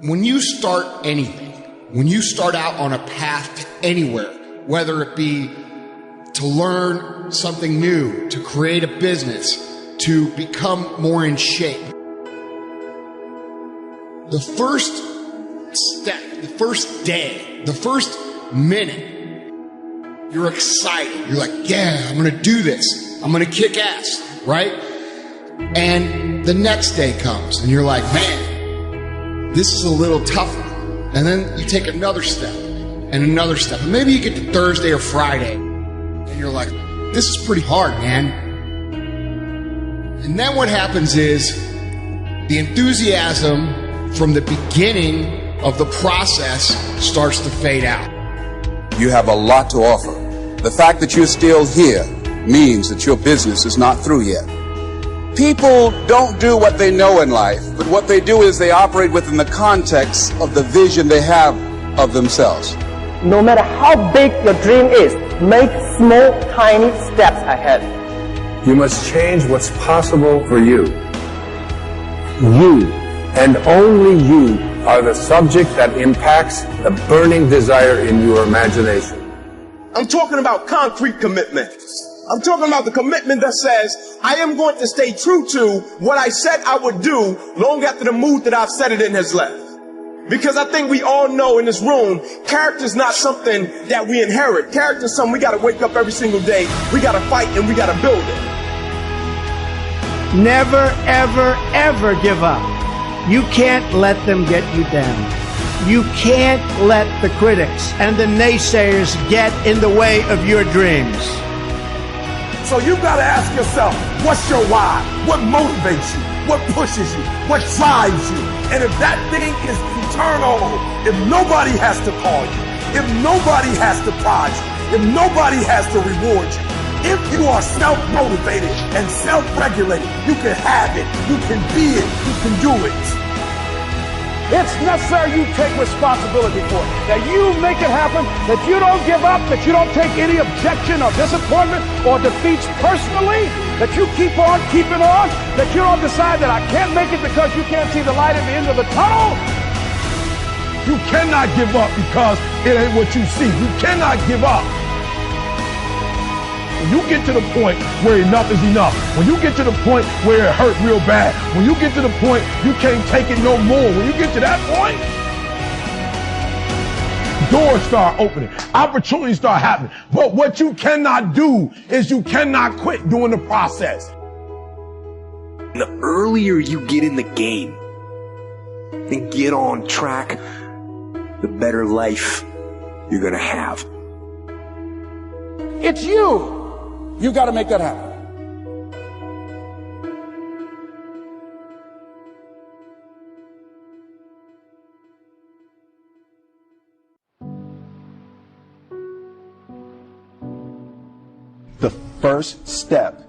When you start anything, when you start out on a path to anywhere, whether it be to learn something new, to create a business, to become more in shape, the first step, the first day, the first minute, you're excited. You're like, yeah, I'm going to do this. I'm going to kick ass, right? And the next day comes and you're like, man, this is a little tougher. And then you take another step and another step. And maybe you get to Thursday or Friday and you're like, this is pretty hard, man. And then what happens is the enthusiasm from the beginning of the process starts to fade out. You have a lot to offer. The fact that you're still here means that your business is not through yet. People don't do what they know in life, but what they do is they operate within the context of the vision they have of themselves. No matter how big your dream is, make small, tiny steps ahead. You must change what's possible for you. You, and only you, are the subject that impacts the burning desire in your imagination. I'm talking about concrete commitment. I'm talking about the commitment that says, I am going to stay true to what I said I would do long after the mood that I've set it in has left. Because I think we all know in this room, character is not something that we inherit. Character is something we got to wake up every single day. We got to fight and we got to build it. Never, ever, ever give up. You can't let them get you down. You can't let the critics and the naysayers get in the way of your dreams. So you got to ask yourself, what's your why? What motivates you? What pushes you? What drives you? And if that thing is eternal, if nobody has to call you, if nobody has to prod you, if nobody has to reward you, if you are self-motivated and self-regulated, you can have it, you can be it, you can do it. It's necessary you take responsibility for it, that you make it happen, that you don't give up, that you don't take any objection or disappointment or defeats personally, that you keep on keeping on, that you don't decide that I can't make it because you can't see the light at the end of the tunnel. You cannot give up because it ain't what you see. You cannot give up. When you get to the point where enough is enough, when you get to the point where it hurt real bad, when you get to the point you can't take it no more, when you get to that point, doors start opening, opportunities start happening. But what you cannot do is you cannot quit doing the process. The earlier you get in the game and get on track, the better life you're gonna have. It's you. You got to make that happen. The first step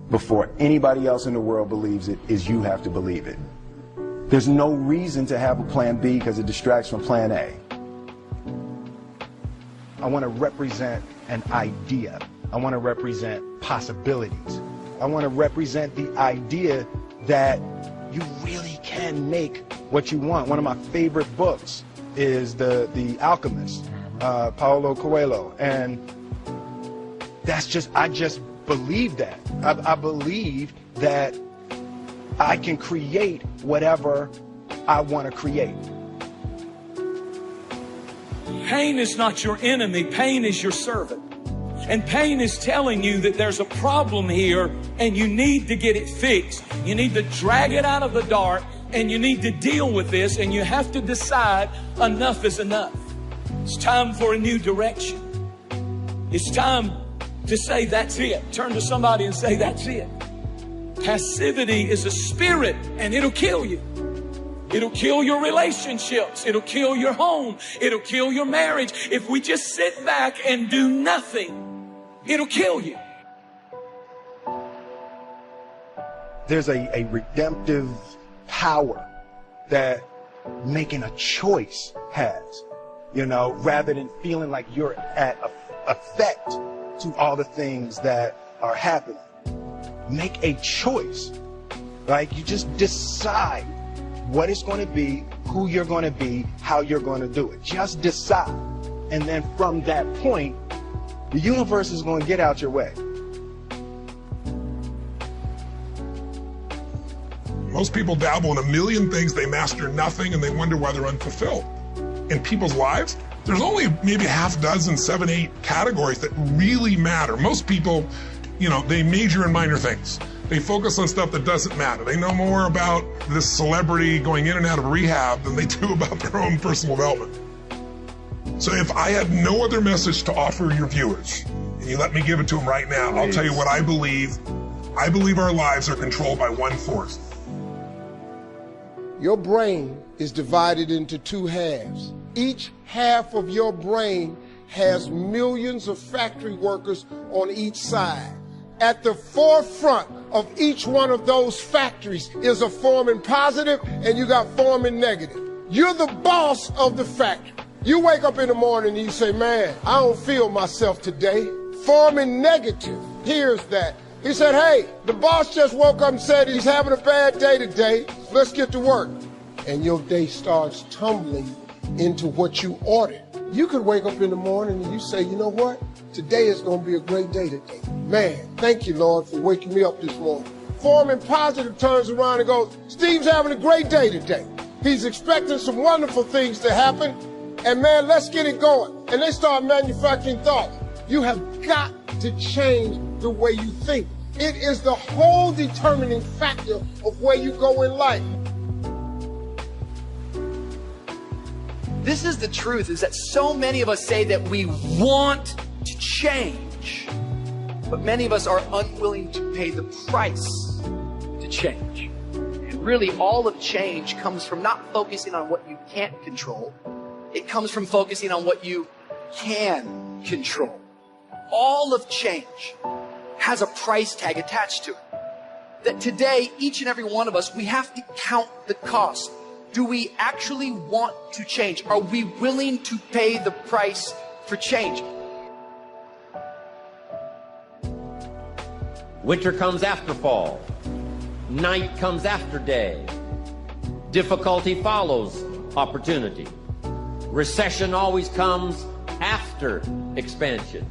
before anybody else in the world believes it is you have to believe it. There's no reason to have a plan B because it distracts from plan A. I want to represent an idea. I want to represent possibilities. I want to represent the idea that you really can make what you want. One of my favorite books is The Alchemist, Paulo Coelho. And I just believe that. I believe that I can create whatever I want to create. Pain is not your enemy. Pain is your servant. And pain is telling you that there's a problem here and you need to get it fixed. You need to drag it out of the dark and you need to deal with this, and you have to decide enough is enough. It's time for a new direction. It's time to say that's it. Turn to somebody and say that's it. Passivity is a spirit and it'll kill you. It'll kill your relationships. It'll kill your home. It'll kill your marriage. If we just sit back and do nothing, it'll kill you. There's a redemptive power that making a choice has, rather than feeling like you're at effect to all the things that are happening. Make a choice. Like, you just decide what it's going to be, who you're going to be, how you're going to do it. Just decide. And then from that point, the universe is going to get out your way. Most people dabble in a million things, they master nothing, and they wonder why they're unfulfilled. In people's lives, there's only maybe half dozen, 7, 8 categories that really matter. Most people, they major in minor things. They focus on stuff that doesn't matter. They know more about this celebrity going in and out of rehab than they do about their own personal development. So if I had no other message to offer your viewers, and you let me give it to them right now, I'll tell you what I believe. I believe our lives are controlled by one force. Your brain is divided into 2 halves. Each half of your brain has millions of factory workers on each side. At the forefront of each one of those factories is a forming positive, and you got forming negative. You're the boss of the factory. You wake up in the morning and you say, man, I don't feel myself today. Forming negative hears that. He said, hey, the boss just woke up and said he's having a bad day today. Let's get to work. And your day starts tumbling into what you ordered. You could wake up in the morning and you say, you know what? Today is going to be a great day today. Man, thank you, Lord, for waking me up this morning. Forming positive turns around and goes, Steve's having a great day today. He's expecting some wonderful things to happen. And man, let's get it going. And they start manufacturing thoughts. You have got to change the way you think. It is the whole determining factor of where you go in life. This is the truth, is that so many of us say that we want to change, but many of us are unwilling to pay the price to change. And really, all of change comes from not focusing on what you can't control. It comes from focusing on what you can control. All of change has a price tag attached to it. That today, each and every one of us, we have to count the cost. Do we actually want to change? Are we willing to pay the price for change? Winter comes after fall. Night comes after day. Difficulty follows opportunity. Recession always comes after expansion.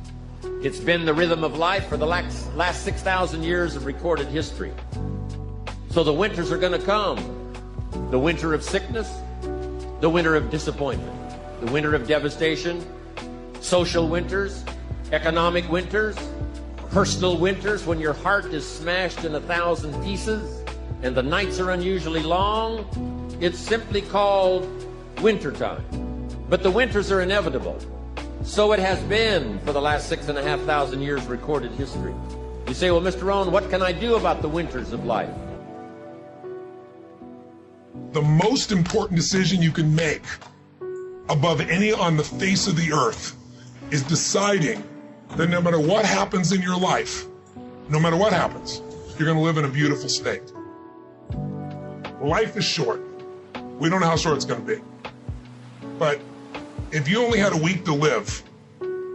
It's been the rhythm of life for the last 6,000 years of recorded history. So the winters are going to come. The winter of sickness, the winter of disappointment, the winter of devastation, social winters, economic winters, personal winters when your heart is smashed in 1,000 pieces and the nights are unusually long. It's simply called wintertime. But the winters are inevitable. So it has been for the last 6,500 years recorded history. You say, well, Mr. Rohn, what can I do about the winters of life? The most important decision you can make above any on the face of the earth is deciding that no matter what happens in your life, no matter what happens, you're going to live in a beautiful state. Life is short. We don't know how short it's going to be. But if you only had a week to live,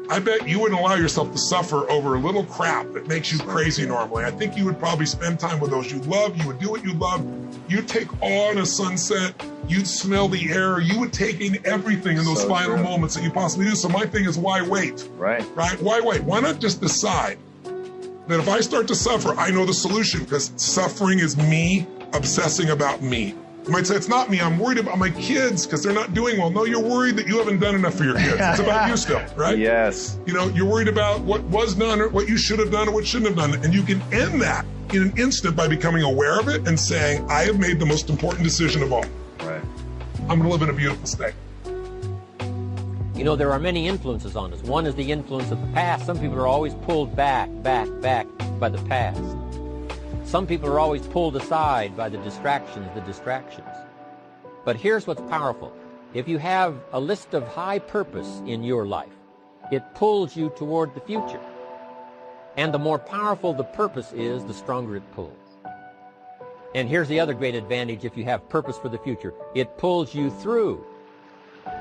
I bet you wouldn't allow yourself to suffer over a little crap that makes you crazy normally. I think you would probably spend time with those you love. You would do what you love. You'd take awe in a sunset. You'd smell the air. You would take in everything in those final moments that you possibly do. So my thing is, why wait? Right? Why wait? Why not just decide that if I start to suffer, I know the solution, because suffering is me obsessing about me. You might say, it's not me, I'm worried about my kids because they're not doing well. No, you're worried that you haven't done enough for your kids. It's about you still, right? Yes. You know, you're worried about what was done or what you should have done or what shouldn't have done. And you can end that in an instant by becoming aware of it and saying, I have made the most important decision of all. Right. I'm gonna live in a beautiful state. You know, there are many influences on us. One is the influence of the past. Some people are always pulled back by the past. Some people are always pulled aside by the distractions. But here's what's powerful. If you have a list of high purpose in your life, it pulls you toward the future. And the more powerful the purpose is, the stronger it pulls. And here's the other great advantage if you have purpose for the future. It pulls you through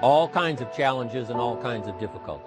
all kinds of challenges and all kinds of difficulties.